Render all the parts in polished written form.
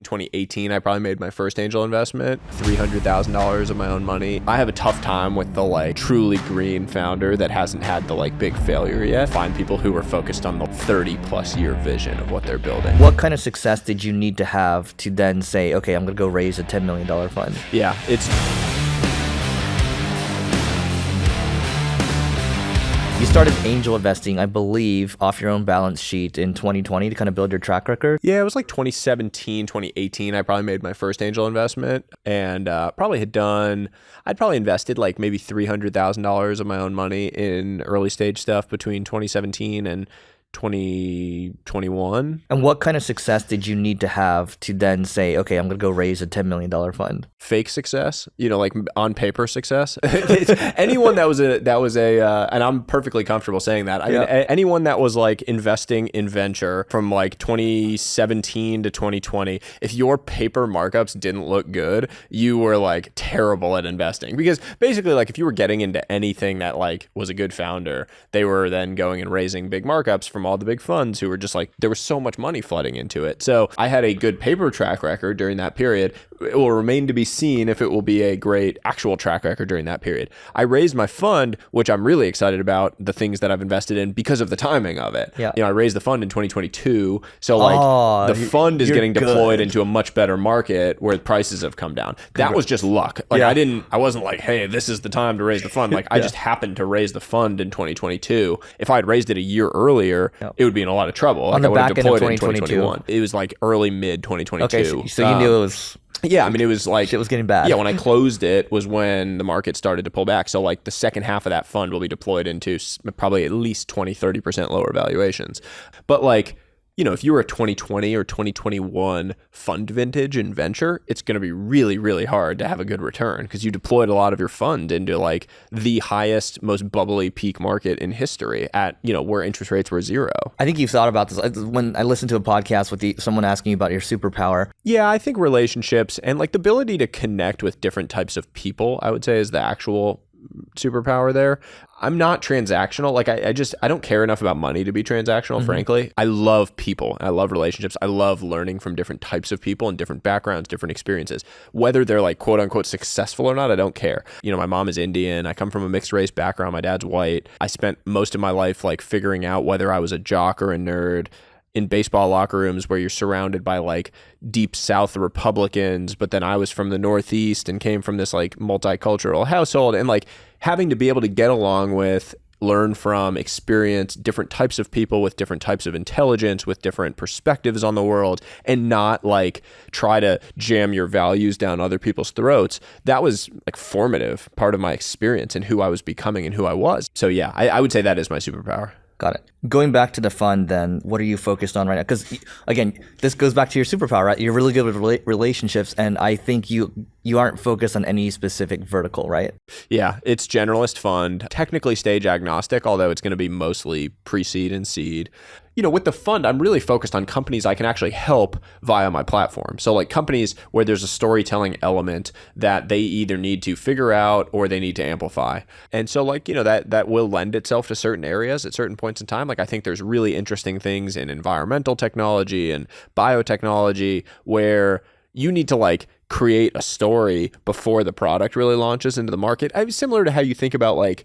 2018, I probably made my first angel investment, $300,000 of my own money. I have a tough time with the like truly green founder that hasn't had the like big failure yet. Find people who are focused on the 30+ year vision of what they're building. What kind of success did you need to have to then say, okay, I'm gonna go raise a $10 million fund? Yeah, You started angel investing, I believe, off your own balance sheet in 2020 to kind of build your track record. Yeah, it was like 2017, 2018. I probably made my first angel investment and I'd probably invested like maybe $300,000 of my own money in early stage stuff between 2017 and 2021. And what kind of success did you need to have to then say, okay, I'm going to go raise a $10 million fund? Fake success, like on paper success. Anyone that was and I'm perfectly comfortable saying that. I mean, anyone that was like investing in venture from like 2017 to 2020, if your paper markups didn't look good, you were like terrible at investing. Because basically, like if you were getting into anything that like was a good founder, they were then going and raising big markups from all the big funds who were just like, there was so much money flooding into it. So I had a good paper track record during that period. It will remain to be seen if it will be a great actual track record during that period. I raised my fund, which I'm really excited about the things that I've invested in because of the timing of it. Yeah. I raised the fund in 2022. So like the fund is getting deployed into a much better market where prices have come down. That was just luck. Like I wasn't like, hey, this is the time to raise the fund. Like I just happened to raise the fund in 2022. If I had raised it a year earlier, it would be in a lot of trouble. On like the I would have back end of deployed it in 2022. It was like early mid 2022. Okay, so you knew it was... Yeah, I mean, it was like... Shit was getting bad. Yeah, when I closed it was when the market started to pull back. So like the second half of that fund will be deployed into probably at least 20-30% lower valuations. But like... if you were a 2020 or 2021 fund vintage in venture, it's going to be really, really hard to have a good return because you deployed a lot of your fund into like the highest, most bubbly peak market in history at, where interest rates were zero. I think you've thought about this. When I listened to a podcast with someone asking you about your superpower. Yeah, I think relationships and like the ability to connect with different types of people, I would say is the actual superpower there. I'm not transactional. Like I don't care enough about money to be transactional, frankly. I love people. I love relationships. I love learning from different types of people and different backgrounds, different experiences. Whether they're like quote unquote successful or not, I don't care. My mom is Indian. I come from a mixed race background. My dad's white. I spent most of my life like figuring out whether I was a jock or a nerd in baseball locker rooms where you're surrounded by like deep South Republicans, but then I was from the Northeast and came from this like multicultural household, and like having to be able to get along with, learn from, experience different types of people with different types of intelligence, with different perspectives on the world, and not like try to jam your values down other people's throats. That was like formative part of my experience and who I was becoming and who I was. So yeah, I would say that is my superpower. Got it. Going back to the fund then, what are you focused on right now? Because again, this goes back to your superpower, right? You're really good with relationships, and I think you aren't focused on any specific vertical, right? Yeah, it's generalist fund, technically stage agnostic, although it's going to be mostly pre-seed and seed. With the fund, I'm really focused on companies I can actually help via my platform. So like companies where there's a storytelling element that they either need to figure out or they need to amplify. And so like, that will lend itself to certain areas at certain points in time. Like I think there's really interesting things in environmental technology and biotechnology where you need to like create a story before the product really launches into the market. Similar to how you think about like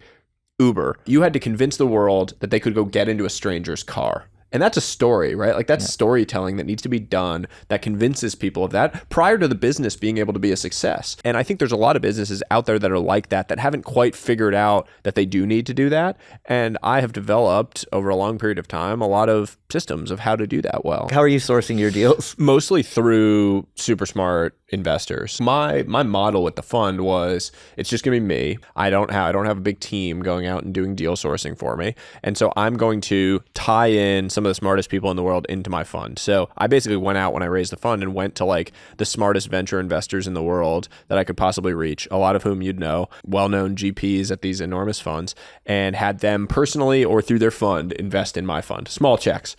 Uber. You had to convince the world that they could go get into a stranger's car. And that's a story, right? Like that's storytelling that needs to be done that convinces people of that prior to the business being able to be a success. And I think there's a lot of businesses out there that are like that haven't quite figured out that they do need to do that. And I have developed over a long period of time a lot of systems of how to do that well. How are you sourcing your deals? Mostly through super smart investors. My model with the fund was it's just going to be me. I don't have a big team going out and doing deal sourcing for me. And so I'm going to tie in some of the smartest people in the world into my fund. So I basically went out when I raised the fund and went to like the smartest venture investors in the world that I could possibly reach, a lot of whom you'd know, well-known GPs at these enormous funds, and had them personally or through their fund invest in my fund, small checks.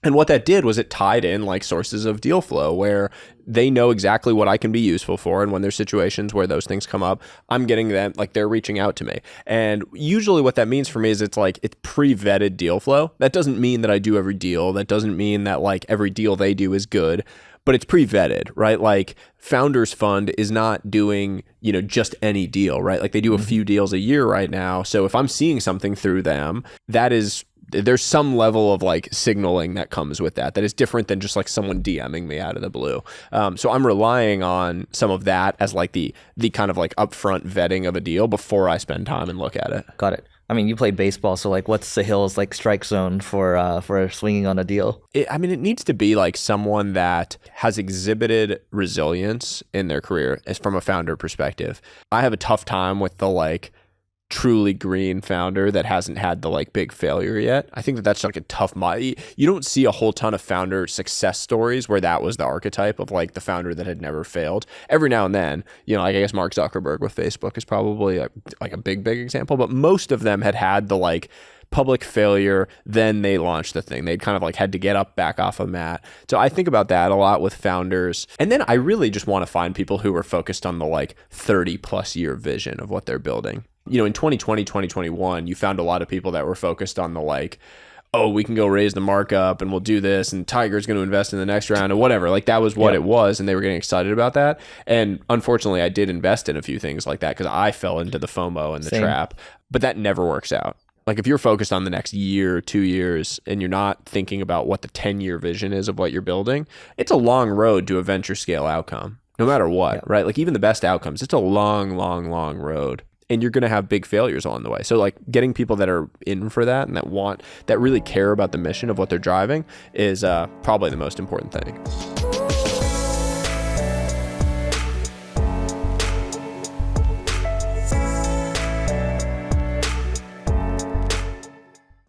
And what that did was it tied in like sources of deal flow where they know exactly what I can be useful for. And when there's situations where those things come up, I'm getting them, like they're reaching out to me. And usually what that means for me is it's pre-vetted deal flow. That doesn't mean that I do every deal. That doesn't mean that like every deal they do is good. but it's pre-vetted, right? Like Founders Fund is not doing, just any deal, right? Like they do a few deals a year right now. So if I'm seeing something through them, there's some level of like signaling that comes with that is different than just like someone DMing me out of the blue. So I'm relying on some of that as like the kind of like upfront vetting of a deal before I spend time and look at it. Got it. I mean, you play baseball, so like, what's Sahil's like strike zone for swinging on a deal? It needs to be like someone that has exhibited resilience in their career, as from a founder perspective. I have a tough time with the like truly green founder that hasn't had the like big failure yet. I think that's like a tough you don't see a whole ton of founder success stories where that was the archetype of like the founder that had never failed. Every now and then, like I guess Mark Zuckerberg with Facebook is probably like a big example, but most of them had the like public failure, then they launched the thing. They'd kind of like had to get up back off a mat. So I think about that a lot with founders. And then I really just want to find people who are focused on the like 30 plus year vision of what they're building. In 2020, 2021, you found a lot of people that were focused on the like, oh, we can go raise the markup and we'll do this and Tiger's going to invest in the next round or whatever. Like that was what it was, and they were getting excited about that. And unfortunately, I did invest in a few things like that because I fell into the FOMO and the trap, but that never works out. Like if you're focused on the next year, 2 years, and you're not thinking about what the 10-year vision is of what you're building, it's a long road to a venture scale outcome, no matter what, right? Like even the best outcomes, it's a long road. And you're going to have big failures along the way. So like getting people that are in for that and that really care about the mission of what they're driving is probably the most important thing.